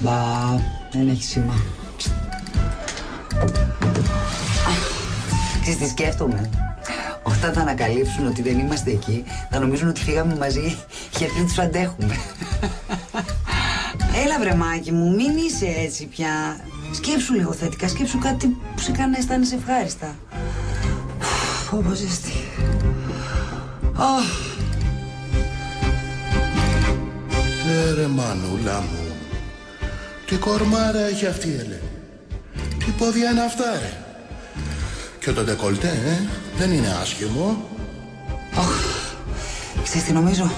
Μπα, δεν έχει σήμα. Ξέρεις τι σκέφτομαι. Όταν θα ανακαλύψουν ότι δεν είμαστε εκεί, θα νομίζουν ότι φύγαμε μαζί γιατί δεν τους αντέχουμε. Έλα βρε Μάκη μου, μην είσαι έτσι πια. Σκέψου λίγο θετικά, σκέψου κάτι που σε κάνει να αισθάνεσαι ευχάριστα. Πω ζέστη. Ρε μανούλα μου, τι κορμάρα έχει αυτή η Ελένη. Τι πόδια είναι αυτά ρε. Και το ντεκολτέ, δεν είναι άσχημο. Ξέρεις τι νομίζω.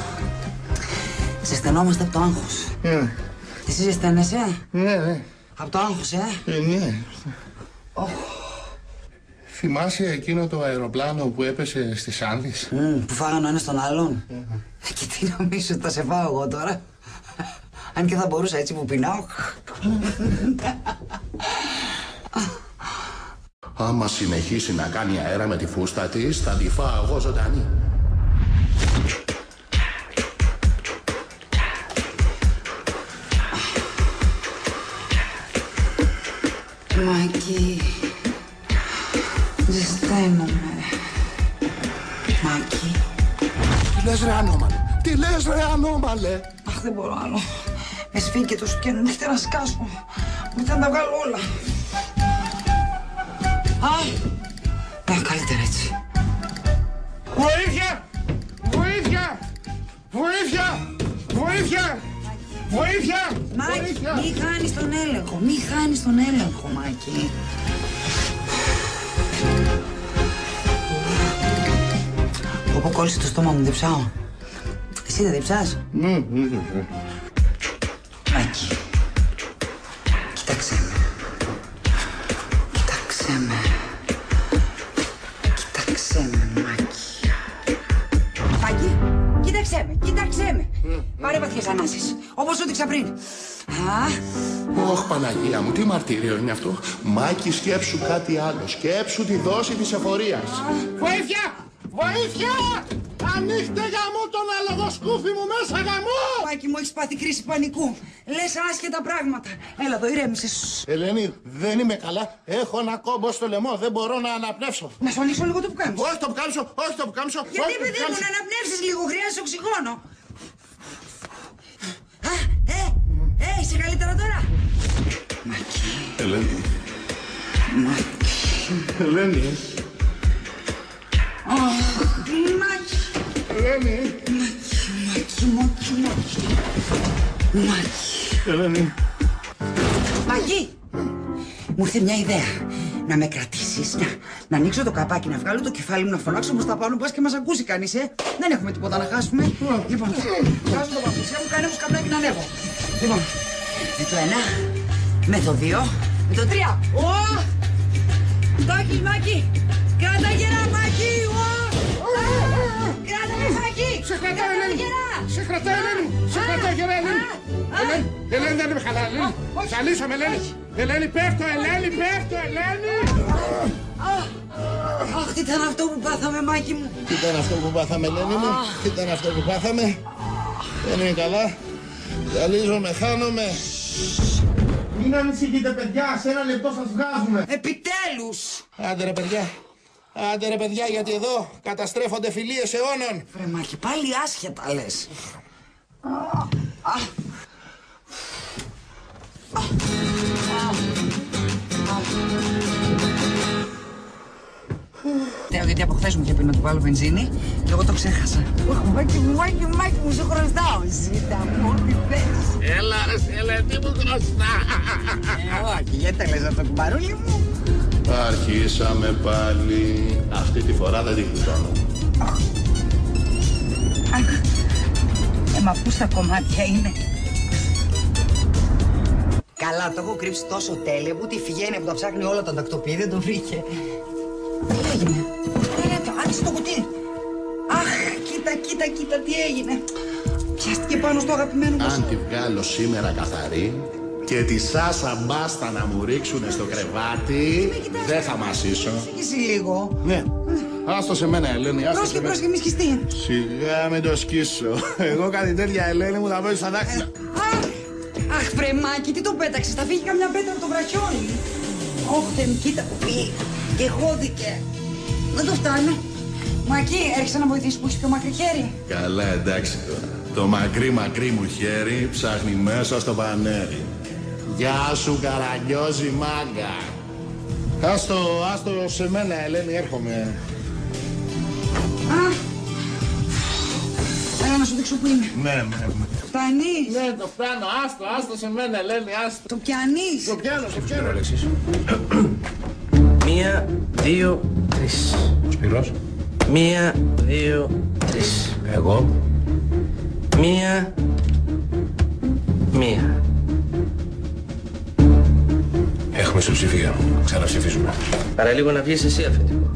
Ζεσθενόμαστε από το άγχος. Εσύ ζεσθένεσαι? Ναι. Από το άγχος, Ναι. Θυμάσαι εκείνο το αεροπλάνο που έπεσε στις Άνδης? Που φάγανε ο ένας τον άλλον. Και τι νομίζω ότι θα σε φάω εγώ τώρα. Αν και θα μπορούσα έτσι που πεινάω. Άμα συνεχίσει να κάνει αέρα με τη φούστα της, θα τη φάω εγώ ζωντανή. Μάκη, ζεσταίνομαι. Μάκη. Τι λες ρε ανώμαλε, τι λες ρε ανώμαλε. Αχ, δεν μπορώ άλλο. Με σφίγγει και το σπιάνο, μου έχετε να σκάσω. Μου να τα βγάλω όλα. Καλύτερα έτσι. Βοήθεια! Βοήθεια! Βοήθεια! Βοήθεια! Βοήθεια! Μάκη, μη χάνεις τον έλεγχο. Μη χάνεις τον έλεγχο, Μάκη. Όπου κόλλησε το στόμα μου, διψάω. Εσύ δεν διψάς? Ναι. Μάκη, κοίταξέ με. Κοίταξέ με. Κοίταξέ με, Μάκη. Μάκη, κοίταξέ με, κοίταξέ με. Πάρε βαθιές ανάσεις, όπως σου δείξα πριν. Ωχ, Παναγία μου, τι μαρτύριο είναι αυτό. Μάκη, σκέψου κάτι άλλο. Σκέψου τη δόση της εφορίας. Βοήθεια! Βοήθεια! Ανοίχτε γαμό τον αλογοσκούφι μου μέσα, γαμό! Μάκη μου, έχεις πάθει κρίση πανικού. Λες άσχετα πράγματα. Έλα εδώ, ηρέμησες. Ελένη, δεν είμαι καλά. Έχω ένα κόμπο στο λαιμό. Δεν μπορώ να αναπνεύσω. Να σου ανοίξω λίγο το πουκάμισο. Όχι το πουκάμισο, όχι το πουκάμισο. Γιατί παιδί μου, να αναπνεύσεις λίγο, χρειάζεσαι οξυγόνο. Είσαι καλύτερα τώρα? Μάκη. Ελένη. Μάκη. Ελένη. Μάκη. Ελένη. Μάκη. Ελένη. Μάκη. Μου ήρθε μια ιδέα. Να με κρατήσεις, να ανοίξω το καπάκι, να βγάλω το κεφάλι μου, να φωνάξω προς τα πάνω, πας και μας ακούσει κανείς, Δεν έχουμε τίποτα να χάσουμε. Λοιπόν, βγάζω το παπούτσια μου, κάνε μου σκαπνάκι να ανέβω. Λοιπόν, με το 1, με το 2, με το 3. Στόχι, Μάκη! Κράτα γερά, Μάκη! Κράτα με, Μάκη! Σε κρατάω, Ελένη! Σε κρατάω, Ελένη! Σε κρατάω, γερά, Ελένη! Ελένη, δεν είμαι καλά, Ελένη! Θα λύσαμε, Ελένη! Ελένη, πέφτω, Ελένη, πέφτω, Ελένη! Αχ, τι ήταν αυτό που πάθαμε, Μάκη μου! Τι ήταν αυτό που πάθαμε, Ελένη μου? Τι ήταν αυτό που πάθαμε? Δεν είμαι καλά. Ζαλίζομαι, χάνομαι. Μην ανησυχείτε, παιδιά, σε ένα λεπτό σας βγάζουμε. Επιτέλους! Άντε ρε παιδιά, άντε ρε παιδιά, γιατί εδώ καταστρέφονται φιλίες αιώνων. Βρε Μάκη, πάλι άσχετα λες. Γιατί από χθες μου είχε πει να του βάλω βενζίνη και εγώ το ξέχασα. Μάκη μου, σου χρωστάω. Ζήτα μου, ό,τι θες. Έλα ρε Ελένη μου χρωστά. Όχι, γιατί τα λες αυτό, κουμπαρούλι μου. Αρχίσαμε πάλι. Αυτή τη φορά δεν την κουτώνω. Μα πού στα κομμάτια είναι. Καλά, το έχω κρύψει τόσο τέλεια που τη φυγαίνει που τα ψάχνει όλα τον τακτοποιεί, δεν το βρήκε. Τι έγινε? Άνοιξε το κουτί. Αχ, κοίτα τι έγινε. Πιάστηκε πάνω στο αγαπημένο μας. Αν τη βγάλω σήμερα καθαρή και τη Σάσα μπάστα να μου ρίξουνε στο κρεβάτι, δεν θα μασίσω. Εσύ λίγο. Ναι. Άστο σε μένα, Ελένη, άστο σε μένα. Πρόσχε, μη σκιστεί. Σιγά μην το σκίσω. Εγώ κάτι τέτοια, Ελένη μου, θα βάζω στα δάχτυλα. Αχ, φρεμάκι, τι το πέταξες, θα φύγει καμιά πέτρα από το βραχιόλι. Όχι, Θεέ μου, κοίτα που πήγε και χώθηκε. Δεν το φτάνω. Μακί, έρχεσαι να βοηθήσεις που έχεις πιο μακρύ χέρι. Καλά, εντάξει τώρα. Το μακρύ μου χέρι ψάχνει μέσα στο πανέρι. Γεια σου, καραγκιόζη μάγκα. Άστο σε μένα, Ελένη, έρχομαι. Α, έλα να σου δείξω που είναι. Ναι. Φτάνεις. Ναι, το φτάνω, άστο σε μένα, Ελένη, άστο. Το πιάνεις. Το πιάνω. Αλέξης. 1, 2, 3. Σπυρός. 1, 2, 3. Εγώ. 1. Έχουμε ισοψηφία. Ξαναψηφίζουμε. Παραλίγο να βγεις εσύ αφεντικό.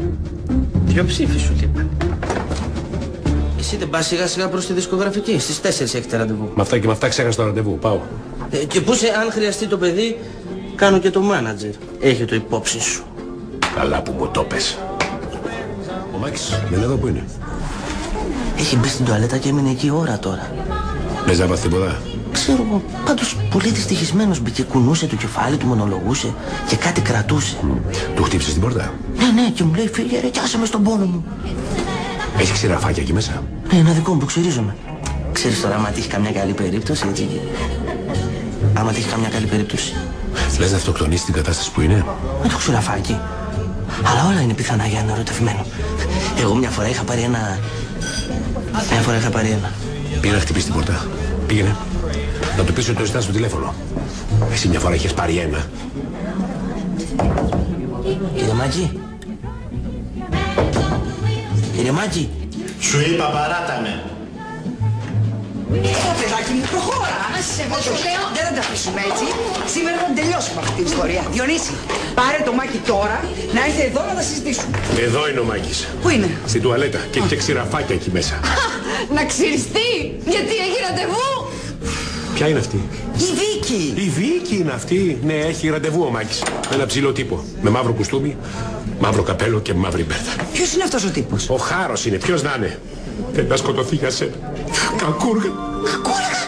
2 ψήφοι σου λείπαν. Εσύ δεν πας σιγά σιγά προς τη δισκογραφική. Στις 4 έχετε ραντεβού. Με αυτά ξέχασα το ραντεβού. Πάω. Και πού αν χρειαστεί το παιδί, κάνω και το μάνατζερ. Έχει το υπόψη σου. Καλά που μου το πες. Ο Μάκης δεν είναι εδώ, που είναι? Έχει μπει στην τουαλέτα και έμεινε εκεί ώρα τώρα. Λες να πάθει τίποτα? Ξέρω εγώ, πάντως πολύ δυστυχισμένος μπήκε, κουνούσε το κεφάλι του, μονολογούσε και κάτι κρατούσε. Του χτύπησε την πόρτα? Ναι, και μου λέει, φύγε ρε, κι με στον πόνο μου. Έχει ξηραφάκια εκεί μέσα? Ναι, ένα δικό μου που ξυρίζομαι. Ξέρεις τώρα, άμα τύχει καμιά καλή περίπτωση, έτσι. Άμα τύχει καμιά καλή περίπτωση. Λες να αυτοκτονήσει την κατάσταση που είναι? Με το ξηραφάκι. Αλλά όλα είναι πιθανά για ένα ερωτευμένο. Εγώ μια φορά είχα πάρει ένα. Πήγε να χτυπήσει την πόρτα. Πήγαινε. Να του πεις ότι το ζητάς στο τηλέφωνο. Εσύ μια φορά είχες πάρει ένα. Κύριε Μάκη. Σου είπα, παράτα με. Παιδάκι μου, προχώρα. Δεν θα τα αφήσουμε έτσι. Σήμερα θα τελειώσουμε αυτή την ιστορία. Διονύση, πάρε το Μάκη τώρα να έρθει εδώ να τα συζητήσουμε. Εδώ είναι ο Μάκης. Πού είναι? Στην τουαλέτα. Και έχει και ξηραφάκια εκεί μέσα. Να ξυριστεί, γιατί έχει ραντεβού. Ποια είναι αυτή? Η Βίκη. Η Βίκη είναι αυτή. Ναι, έχει ραντεβού ο Μάκης. Με ένα ψηλό τύπο. Με μαύρο κουστούμι, μαύρο καπέλο και μαύρη μπέρδα. Ποιος είναι αυτός ο τύπος? Ο Χάρος είναι. Ποιος να είναι? Δεν θα σκοτωθεί για σένα. Κακούργα. Κακούργα!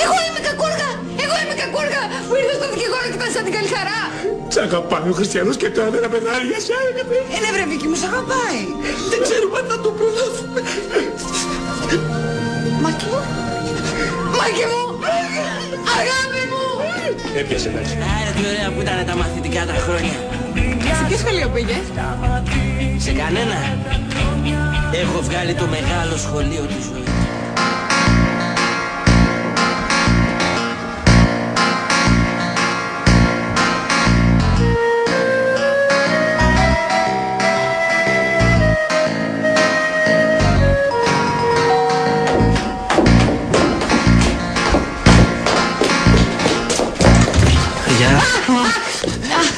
Εγώ είμαι κακούργα που ήρθα στο δικηγόρο και ήταν σαν την καλή χαρά. Σ' αγαπάει ο Χριστιανός και τώρα δεν απενάρει για σένα. Ναι βρε Βίκη μου, σ' αγαπάει. Δεν ξέρουμε αν θα το προλάβουμε. Μάκη μου, αγάπη μου. Έπιασε εντάξει. Άρα τι ωραία που ήταν τα μαθητικά τα χρόνια. Σε ποιο σχολείο πήγες? Σε κανένα. Έχω βγάλει το μεγάλο σχολείο της ζωής.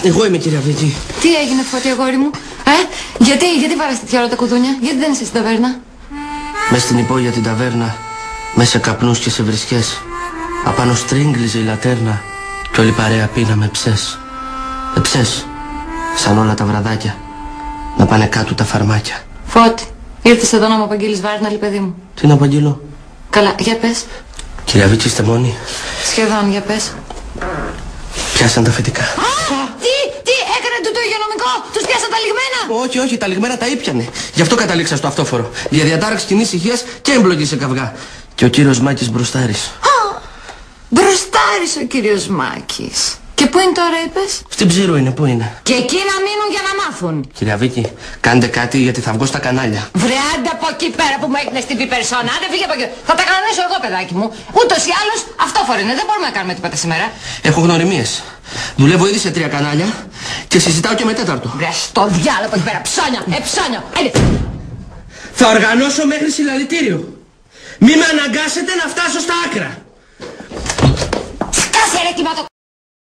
Εγώ είμαι, κυρία Βίκη. Τι έγινε, Φώτη, αγόρι μου? Γιατί βάρας τέτοια ώρα τα κουδούνια? Γιατί δεν είσαι στην ταβέρνα? Μες στην υπόγεια την ταβέρνα, μέσα σε καπνούς και σε βρισκές, απάνω στρίγγλιζε η λατέρνα κι όλη παρέα πίναμε ψες. Ψες, σαν όλα τα βραδάκια, να πάνε κάτω τα φαρμάκια. Φώτη, ήρθες εδώ να μου απαγγείλεις βάρναλη, παιδί μου. Τι να απαγγείλω? Καλά, για πες. Κυρία Βίκη, είστε μόνοι? Σχεδόν, για πες. Πιάσαν τα φετικά. Τι έκανε το υγειονομικό? Τους πιάσαν τα λιγμένα? Όχι, τα λιγμένα τα ήπιανε. Γι' αυτό καταλήξα στο αυτόφορο. Για διατάραξη κοινής υγείας και έμπλοκη σε καυγά. Και ο κύριος Μάκης μπροστάρης. Μπροστάρης ο κύριος Μάκης. Και πού είναι τώρα, είπες? Στην Ψήρου είναι, πού είναι? Και εκεί να μείνουν για να μάθουν. Κυρία Βίκη, κάντε κάτι γιατί θα βγω στα κανάλια. Βρε, άντε από εκεί πέρα που μου έγινες την πιπερσόνα. Άντε φύγε από εκεί. Θα τα κανονίσω εγώ, παιδάκι μου. Ούτως ή άλλως αυτόφορο είναι. Δεν μπορούμε να κάνουμε τίποτα σήμερα. Έχω γνωριμίες. Δουλεύω ήδη σε 3 κανάλια και συζητάω και με 4ο. Βρε, στο διάλογο από εκεί πέρα. Ψώνια, ψώνια. Θα οργανώσω μέχρι συλλαλητήριο. Μη με αναγκάσετε να φτάσω στα άκρα. Σκάσε ρε,